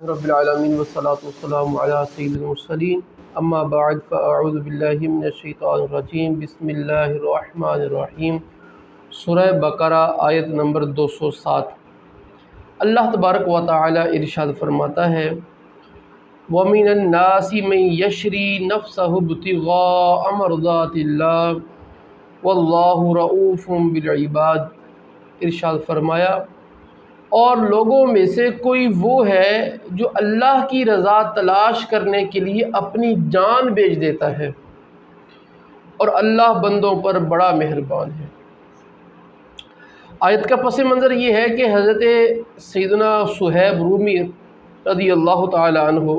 رب العالمین والصلاة والسلام علی سید المرسلین اما بعد فاعوذ باللہ من الشیطان الرجیم بسم اللہ الرحمن الرحیم۔ سورہ بقرہ آیت نمبر 207۔ اللہ تبارک و تعالی ارشاد فرماتا ہے وَمِنَ النَّاسِ مَن يَشْرِي نَفْسَهُ ابْتِغَاءَ مَرْضَاتِ اللَّهِ وَاللَّهُ رَءُوفٌ بِالْعِبَادِ۔ ارشاد فرمایا اور لوگوں میں سے کوئی وہ ہے جو اللہ کی رضا تلاش کرنے کے لیے اپنی جان بیچ دیتا ہے، اور اللہ بندوں پر بڑا مہربان ہے۔ آیت کا پس منظر یہ ہے کہ حضرت سیدنا صہیب رومی رضی اللہ تعالی عنہ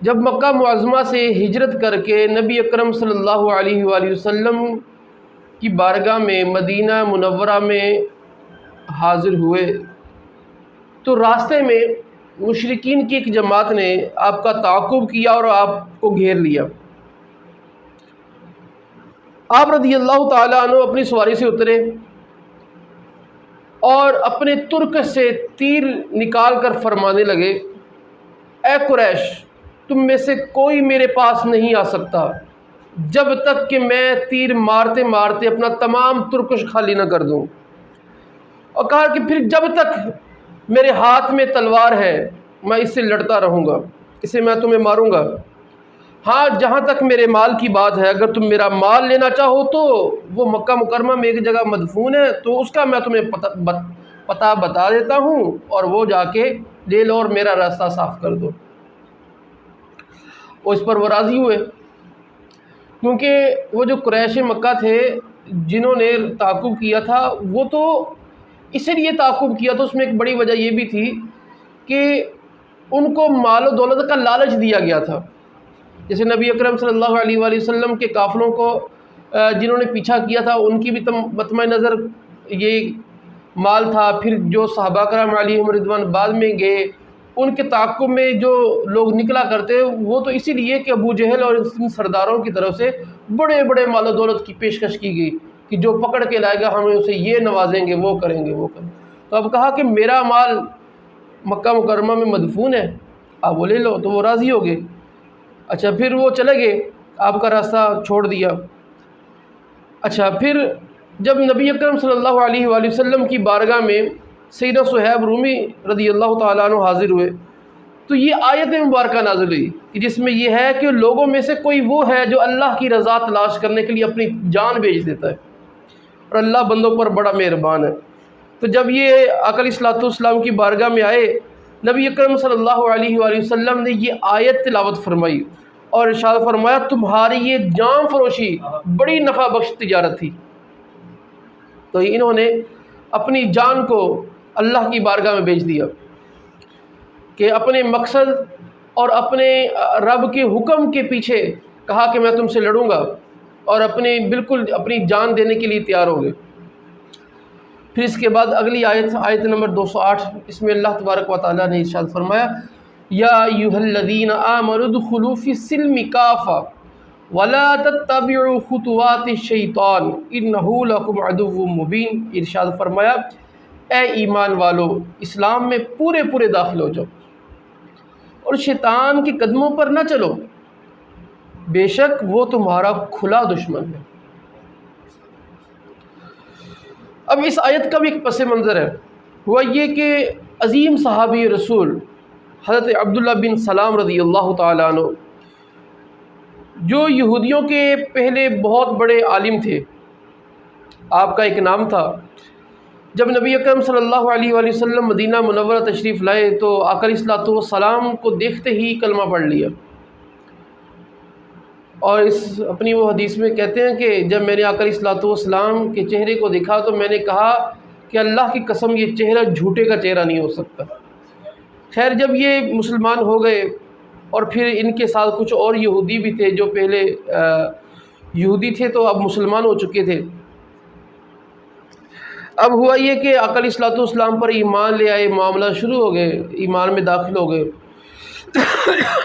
جب مکہ معظمہ سے ہجرت کر کے نبی اکرم صلی اللہ علیہ وآلہ وسلم کی بارگاہ میں مدینہ منورہ میں حاضر ہوئے تو راستے میں مشرکین کی ایک جماعت نے آپ کا تعاقب کیا اور آپ کو گھیر لیا۔ آپ رضی اللہ تعالیٰ عنہ اپنی سواری سے اترے اور اپنے ترک سے تیر نکال کر فرمانے لگے اے قریش، تم میں سے کوئی میرے پاس نہیں آ سکتا جب تک کہ میں تیر مارتے مارتے اپنا تمام ترکش خالی نہ کر دوں، اور کہا کہ پھر جب تک میرے ہاتھ میں تلوار ہے میں اس سے لڑتا رہوں گا، اسے میں تمہیں ماروں گا۔ ہاں، جہاں تک میرے مال کی بات ہے، اگر تم میرا مال لینا چاہو تو وہ مکہ مکرمہ میں ایک جگہ مدفون ہے، تو اس کا میں تمہیں پتہ بتا دیتا ہوں، اور وہ جا کے لے لو اور میرا راستہ صاف کر دو۔ اور اس پر وہ راضی ہوئے، کیونکہ وہ جو قریش مکہ تھے جنہوں نے تعاقب کیا تھا وہ تو اسی لیے تعاقب کیا تو اس میں ایک بڑی وجہ یہ بھی تھی کہ ان کو مال و دولت کا لالچ دیا گیا تھا۔ جیسے نبی اکرم صلی اللہ علیہ وآلہ وسلم کے قافلوں کو جنہوں نے پیچھا کیا تھا ان کی بھی مطمع نظر یہ مال تھا، پھر جو صحابہ کرام علیہم رضوان بعد میں گئے ان کے تعاقب میں جو لوگ نکلا کرتے وہ تو اسی لیے کہ ابو جہل اور ان سرداروں کی طرف سے بڑے بڑے مال و دولت کی پیشکش کی گئی کہ جو پکڑ کے لائے گا ہمیں اسے یہ نوازیں گے، وہ کریں گے، وہ کریں گے۔ تو اب کہا کہ میرا مال مکہ مکرمہ میں مدفون ہے، آپ وہ لے لو، تو وہ راضی ہو گئے۔ اچھا، پھر وہ چلے گئے، آپ کا راستہ چھوڑ دیا۔ اچھا، پھر جب نبی اکرم صلی اللہ علیہ وآلہ وسلم کی بارگاہ میں سیدنا صہیب رومی رضی اللہ تعالیٰ عنہ حاضر ہوئے تو یہ آیت مبارکہ نازل ہوئی کہ جس میں یہ ہے کہ لوگوں میں سے کوئی وہ ہے جو اللہ کی رضا تلاش کرنے کے لیے اپنی جان بیچ دیتا ہے، اور اللہ بندوں پر بڑا مہربان ہے۔ تو جب یہ آقا علیہ الصلوۃ والسلام کی بارگاہ میں آئے، نبی اکرم صلی اللہ علیہ وآلہ وسلم نے یہ آیت تلاوت فرمائی اور ارشاد فرمایا تمہاری یہ جان فروشی بڑی نفع بخش تجارت تھی۔ تو انہوں نے اپنی جان کو اللہ کی بارگاہ میں بیچ دیا کہ اپنے مقصد اور اپنے رب کے حکم کے پیچھے کہا کہ میں تم سے لڑوں گا، اور بالکل اپنی جان دینے کے لیے تیار ہو گئے۔ پھر اس کے بعد اگلی آیت نمبر 208، اس میں اللہ تبارک و تعالیٰ نے ارشاد فرمایا یا ایھا الذین آمنوا ادخلوا فی السلم کافۃ ولا تتبعوا خطوات الشیطان انہ لکم عدو مبین۔ ارشاد فرمایا اے ایمان والو، اسلام میں پورے پورے داخل ہو جاؤ اور شیطان کے قدموں پر نہ چلو، بے شک وہ تمہارا کھلا دشمن ہے۔ اب اس آیت کا بھی ایک پس منظر ہے، ہوا یہ کہ عظیم صحابی رسول حضرت عبداللہ بن سلام رضی اللہ تعالیٰ عنہ جو یہودیوں کے پہلے بہت بڑے عالم تھے، آپ کا ایک نام تھا، جب نبی اکرم صلی اللہ علیہ وآلہ وسلم مدینہ منورہ تشریف لائے تو آقا علیہ الصلوۃ والسلام کو دیکھتے ہی کلمہ پڑھ لیا، اور اپنی وہ حدیث میں کہتے ہیں کہ جب میں نے آقا علیہ الصلوۃ والسلام کے چہرے کو دیکھا تو میں نے کہا کہ اللہ کی قسم یہ چہرہ جھوٹے کا چہرہ نہیں ہو سکتا۔ خیر، جب یہ مسلمان ہو گئے اور پھر ان کے ساتھ کچھ اور یہودی بھی تھے جو پہلے یہودی تھے تو اب مسلمان ہو چکے تھے، اب ہوا یہ کہ آقا علیہ الصلوۃ والسلام پر ایمان لے آئے، معاملہ شروع ہو گئے، ایمان میں داخل ہو گئے۔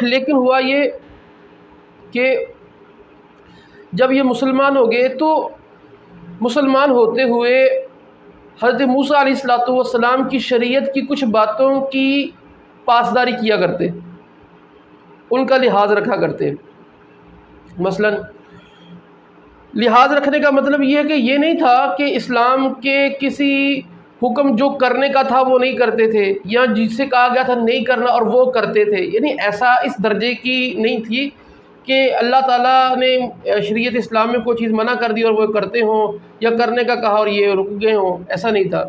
لیکن ہوا یہ کہ جب یہ مسلمان ہو گئے تو مسلمان ہوتے ہوئے حضرت موسیٰ علیہ الصلوۃ والسلام کی شریعت کی کچھ باتوں کی پاسداری کیا کرتے، ان کا لحاظ رکھا کرتے۔ مثلا لحاظ رکھنے کا مطلب یہ ہے کہ یہ نہیں تھا کہ اسلام کے کسی حکم جو کرنے کا تھا وہ نہیں کرتے تھے، یا جس سے کہا گیا تھا نہیں کرنا اور وہ کرتے تھے، یعنی ایسا اس درجے کی نہیں تھی کہ اللہ تعالیٰ نے شریعت اسلام میں کوئی چیز منع کر دی اور وہ کرتے ہوں، یا کرنے کا کہا اور یہ رک گئے ہوں، ایسا نہیں تھا۔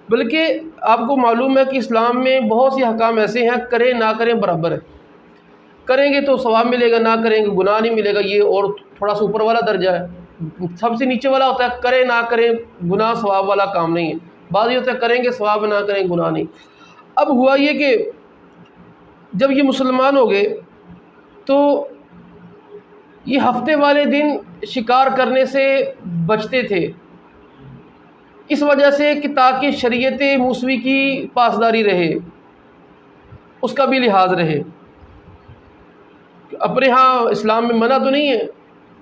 بلکہ آپ کو معلوم ہے کہ اسلام میں بہت سے احکام ایسے ہیں کریں نہ کریں برابر ہے، کریں گے تو ثواب ملے گا، نہ کریں گے گناہ نہیں ملے گا، یہ اور تھوڑا سا اوپر والا درجہ ہے۔ سب سے نیچے والا ہوتا ہے کریں نہ کریں گناہ ثواب والا کام نہیں ہے، بعض یہ ہوتا ہے کریں گے ثواب، نہ کریں گناہ نہیں۔ اب ہوا یہ کہ جب یہ مسلمان ہو گئے تو یہ ہفتے والے دن شکار کرنے سے بچتے تھے، اس وجہ سے کہ تاکہ شریعت موسوی کی پاسداری رہے، اس کا بھی لحاظ رہے۔ اپنے ہاں اسلام میں منع تو نہیں ہے،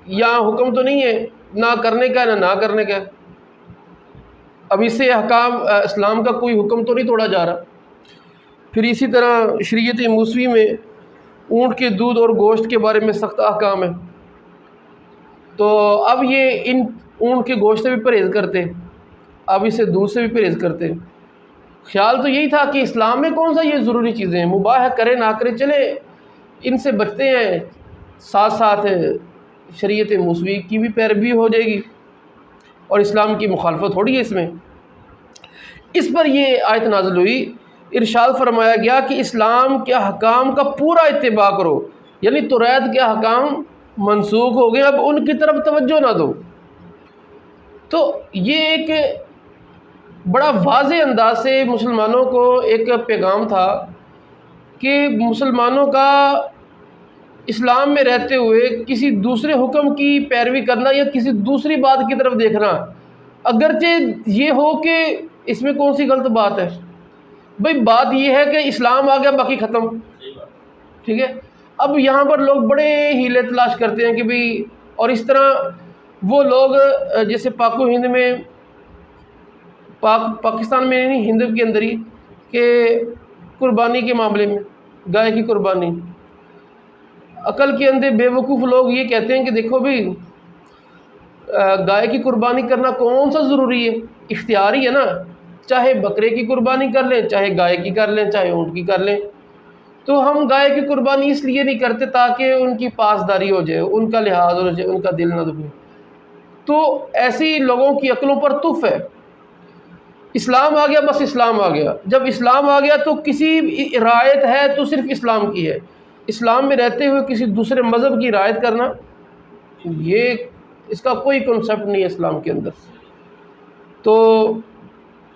یا حکم تو نہیں ہے نہ کرنے کا نہ کرنے کا، اب اس سے احکام اسلام کا کوئی حکم تو نہیں توڑا جا رہا۔ پھر اسی طرح شریعت موسوی میں اونٹ کے دودھ اور گوشت کے بارے میں سخت احکام ہے، تو اب یہ ان اونٹ کے گوشت سے بھی پرہیز کرتے، اب اسے دودھ سے بھی پرہیز کرتے۔ خیال تو یہی تھا کہ اسلام میں کون سا یہ ضروری چیزیں ہیں، مباح ہے کرے نہ کرے چلے، ان سے بچتے ہیں، ساتھ ساتھ شریعت موسوی کی بھی پیروی ہو جائے گی، اور اسلام کی مخالفت تھوڑی ہے اس میں۔ اس پر یہ آیت نازل ہوئی، ارشاد فرمایا گیا کہ اسلام کے احکام کا پورا اتباع کرو، یعنی توریت کے احکام منسوخ ہو گئے، اب ان کی طرف توجہ نہ دو۔ تو یہ ایک بڑا واضح انداز سے مسلمانوں کو ایک پیغام تھا کہ مسلمانوں کا اسلام میں رہتے ہوئے کسی دوسرے حکم کی پیروی کرنا یا کسی دوسری بات کی طرف دیکھنا، اگرچہ یہ ہو کہ اس میں کون سی غلط بات ہے، بھئی بات یہ ہے کہ اسلام آ گیا باقی ختم، ٹھیک ہے۔ اب یہاں پر لوگ بڑے ہیلے تلاش کرتے ہیں کہ بھئی، اور اس طرح وہ لوگ جیسے پاک و ہند میں، پاکستان میں نہیں، ہند کے اندر ہی، کہ قربانی کے معاملے میں گائے کی قربانی، عقل کے اندھے بے وقوف لوگ یہ کہتے ہیں کہ دیکھو بھئی گائے کی قربانی کرنا کون سا ضروری ہے، اختیاری ہے نا، چاہے بکرے کی قربانی کر لیں، چاہے گائے کی کر لیں، چاہے اونٹ کی کر لیں۔ تو ہم گائے کی قربانی اس لیے نہیں کرتے تاکہ ان کی پاسداری ہو جائے، ان کا لحاظ ہو جائے، ان کا دل نہ دکھے۔ تو ایسی لوگوں کی عقلوں پر تف ہے۔ اسلام آ گیا بس اسلام آ گیا، جب اسلام آ گیا تو کسی رعایت ہے تو صرف اسلام کی ہے، اسلام میں رہتے ہوئے کسی دوسرے مذہب کی رعایت کرنا، یہ اس کا کوئی کنسپٹ نہیں ہے اسلام کے اندر۔ تو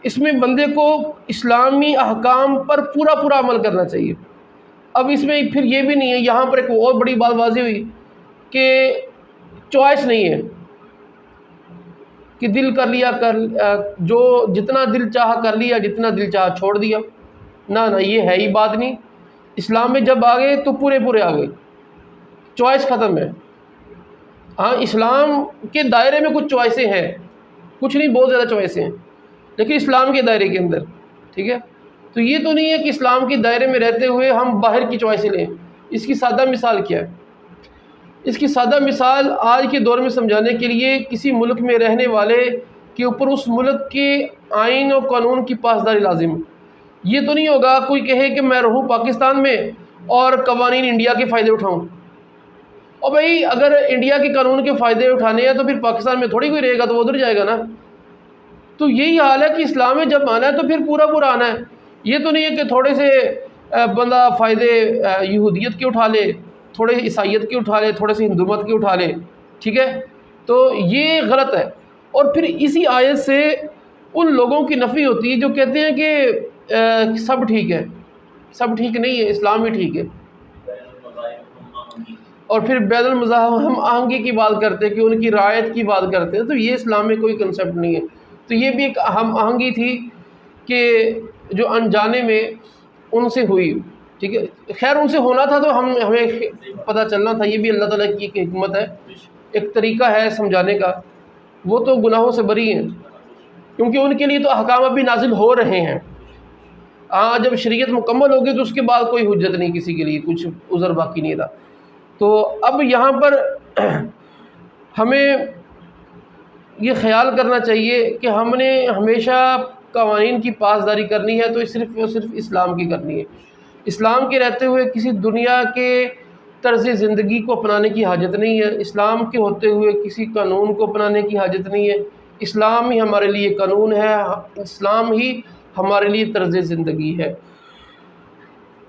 اس میں بندے کو اسلامی احکام پر پورا عمل کرنا چاہیے۔ اب اس میں پھر یہ بھی نہیں ہے، یہاں پر ایک اور بڑی بات واضح ہوئی کہ چوائس نہیں ہے کہ دل کر لیا جو جتنا دل چاہا کر لیا، جتنا دل چاہا چھوڑ دیا، نہ یہ ہے ہی بات نہیں۔ اسلام میں جب آ گئے تو پورے آ گئے، چوائس ختم ہے۔ ہاں اسلام کے دائرے میں کچھ چوائسیں ہیں، کچھ نہیں بہت زیادہ چوائسیں ہیں، لیکن اسلام کے دائرے کے اندر، ٹھیک ہے۔ تو یہ تو نہیں ہے کہ اسلام کے دائرے میں رہتے ہوئے ہم باہر کی چوائسیں لیں۔ اس کی سادہ مثال کیا ہے؟ اس کی سادہ مثال آج کے دور میں سمجھانے کے لیے کسی ملک میں رہنے والے کے اوپر اس ملک کے آئین و قانون کی پاسداری لازم ہے۔ یہ تو نہیں ہوگا کوئی کہے کہ میں رہوں پاکستان میں اور قوانین انڈیا کے فائدے اٹھاؤں، اور بھائی اگر انڈیا کے قانون کے فائدے اٹھانے ہیں تو پھر پاکستان میں تھوڑی کوئی رہے گا، تو وہ ادھر جائے گا نا۔ تو یہی حال ہے کہ اسلام میں جب آنا ہے تو پھر پورا آنا ہے۔ یہ تو نہیں ہے کہ تھوڑے سے بندہ فائدے یہودیت کے اٹھا لے، تھوڑے عیسائیت کے اٹھا لے، تھوڑے سے ہندومت کے اٹھا لے، ٹھیک ہے۔ تو یہ غلط ہے۔ اور پھر اسی آیت سے ان لوگوں کی نفی ہوتی ہے جو کہتے ہیں کہ سب ٹھیک ہے، سب ٹھیک نہیں ہے، اسلام ہی ٹھیک ہے۔ اور پھر بین المذاہب ہم آہنگی کی بات کرتے ہیں کہ ان کی رعایت کی بات کرتے ہیں، تو یہ اسلام میں کوئی کنسپٹ نہیں ہے۔ تو یہ بھی ایک ہم آہنگی تھی کہ جو انجانے میں ان سے ہوئی، ٹھیک ہے۔ خیر ان سے ہونا تھا تو ہمیں پتہ چلنا تھا، یہ بھی اللہ تعالیٰ کی ایک حکمت ہے، ایک طریقہ ہے سمجھانے کا۔ وہ تو گناہوں سے بری ہیں، کیونکہ ان کے لیے تو احکام ابھی نازل ہو رہے ہیں. ہاں جب شریعت مکمل ہوگی تو اس کے بعد کوئی حجت نہیں کسی کے لیے، کچھ عذر باقی نہیں رہا. تو اب یہاں پر ہمیں یہ خیال کرنا چاہیے کہ ہم نے ہمیشہ قوانین کی پاسداری کرنی ہے تو صرف اور صرف اسلام کی کرنی ہے. اسلام کے رہتے ہوئے کسی دنیا کے طرز زندگی کو اپنانے کی حاجت نہیں ہے. اسلام کے ہوتے ہوئے کسی قانون کو اپنانے کی حاجت نہیں ہے. اسلام ہی ہمارے لیے قانون ہے، اسلام ہی ہمارے لیے طرز زندگی ہے.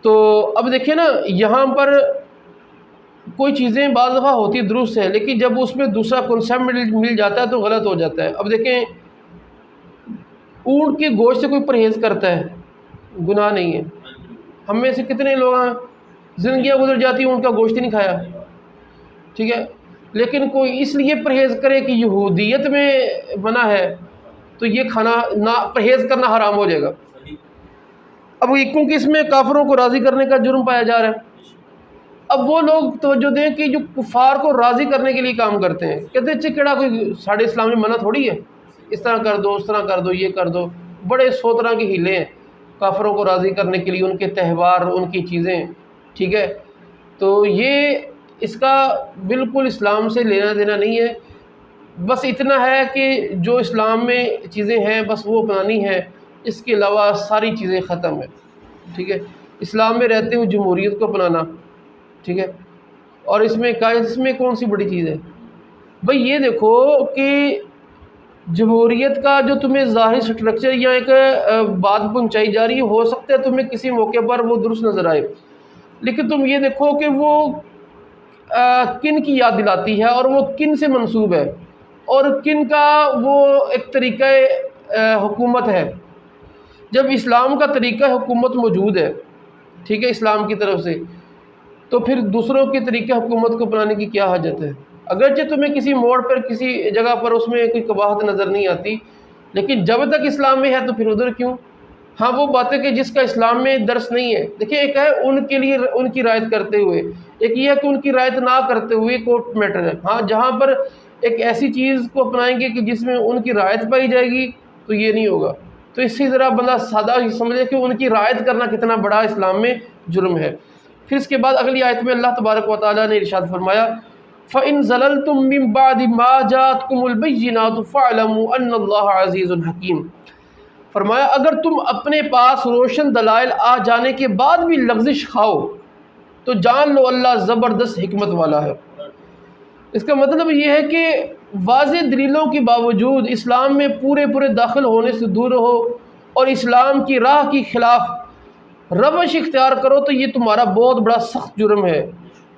تو اب دیکھیں نا، یہاں پر کوئی چیزیں بعض دفعہ ہوتی درست ہے، لیکن جب اس میں دوسرا کنسیپٹ مل جاتا ہے تو غلط ہو جاتا ہے. اب دیکھیں، اونٹ کے گوشت سے کوئی پرہیز کرتا ہے، گناہ نہیں ہے. ہم میں سے کتنے لوگ ہیں زندگیاں گزر جاتی ہیں اونٹ کا گوشت ہی نہیں کھایا، ٹھیک ہے، لیکن کوئی اس لیے پرہیز کرے کہ یہودیت میں منع ہے تو یہ کھانا نہ پرہیز کرنا حرام ہو جائے گا. اب یہ کیونکہ اس میں کافروں کو راضی کرنے کا جرم پایا جا رہا ہے. اب وہ لوگ توجہ دیں کہ جو کفار کو راضی کرنے کے لیے کام کرتے ہیں، کہتے ہیں چکڑا کوئی ساڑھے اسلام میں منع تھوڑی ہے، اس طرح کر دو، اس طرح کر دو، یہ کر دو. بڑے 100 طرح کی ہیلے ہیں کافروں کو راضی کرنے کے لیے، ان کے تہوار، ان کی چیزیں، ٹھیک ہے. تو یہ اس کا بالکل اسلام سے لینا دینا نہیں ہے. بس اتنا ہے کہ جو اسلام میں چیزیں ہیں بس وہ اپنانی ہے، اس کے علاوہ ساری چیزیں ختم ہیں، ٹھیک ہے. اسلام میں رہتے ہوئے جمہوریت کو اپنانا، ٹھیک ہے، اور اس میں کون سی بڑی چیز ہے بھئی؟ یہ دیکھو کہ جمہوریت کا جو تمہیں ظاہری سٹرکچر یا ایک بات پہنچائی جا رہی ہے، ہو سکتا ہے تمہیں کسی موقع پر وہ درست نظر آئے، لیکن تم یہ دیکھو کہ وہ کن کی یاد دلاتی ہے اور وہ کن سے منسوب ہے اور کن کا وہ ایک طریقہ حکومت ہے. جب اسلام کا طریقہ حکومت موجود ہے، ٹھیک ہے، اسلام کی طرف سے، تو پھر دوسروں کے طریقہ حکومت کو اپنانے کی کیا حاجت ہے؟ اگرچہ تمہیں کسی موڑ پر کسی جگہ پر اس میں کوئی قباحت نظر نہیں آتی، لیکن جب تک اسلام میں ہے تو پھر ادھر کیوں؟ ہاں وہ باتیں کہ جس کا اسلام میں درس نہیں ہے. دیکھیں، ایک ہے ان کے لیے ان کی رعایت کرتے ہوئے، ایک یہ ہے کہ ان کی رعایت نہ کرتے ہوئے کورٹ میٹر ہے. ہاں جہاں پر ایک ایسی چیز کو اپنائیں گے کہ جس میں ان کی رعایت پائی جائے گی تو یہ نہیں ہوگا. تو اس سے ذرا بندہ سادہ سمجھے کہ ان کی رعایت کرنا کتنا بڑا اسلام میں جرم ہے. پھر اس کے بعد اگلی آیت میں اللہ تبارک و تعالیٰ نے ارشاد فرمایا، فَإِن زَلَلْتُم مِّن بَعْدِ مَا جَاءَتْكُمُ الْبَيِّنَاتُ فَاعْلَمُوا أَنَّ اللَّهَ عَزِيزٌ حَكِيمٌ. فرمایا اگر تم اپنے پاس روشن دلائل آ جانے کے بعد بھی لغزش کھاؤ تو جان لو اللہ زبردست حکمت والا ہے. اس کا مطلب یہ ہے کہ واضح دلیلوں کے باوجود اسلام میں پورے داخل ہونے سے دور رہو اور اسلام کی راہ کی خلاف روش اختیار کرو تو یہ تمہارا بہت بڑا سخت جرم ہے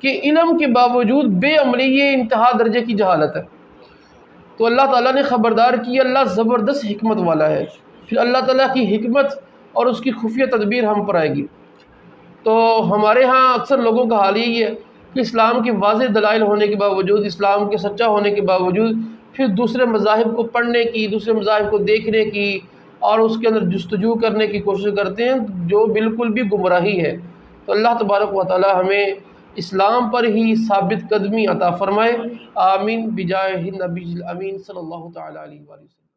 کہ علم کے باوجود بے عملی یہ انتہا درجے کی جہالت ہے. تو اللہ تعالیٰ نے خبردار کیا اللہ زبردست حکمت والا ہے. پھر اللہ تعالیٰ کی حکمت اور اس کی خفیہ تدبیر ہم پر آئے گی. تو ہمارے ہاں اکثر لوگوں کا حال یہی ہے کہ اسلام کے واضح دلائل ہونے کے باوجود، اسلام کے سچا ہونے کے باوجود پھر دوسرے مذاہب کو پڑھنے کی، دوسرے مذاہب کو دیکھنے کی اور اس کے اندر جستجو کرنے کی کوشش کرتے ہیں، جو بالکل بھی گمراہی ہے. تو اللہ تبارک و تعالی ہمیں اسلام پر ہی ثابت قدمی عطا فرمائے. آمین بجاہ النبی الامین صلی اللہ تعالی علیہ وآلہ وسلم.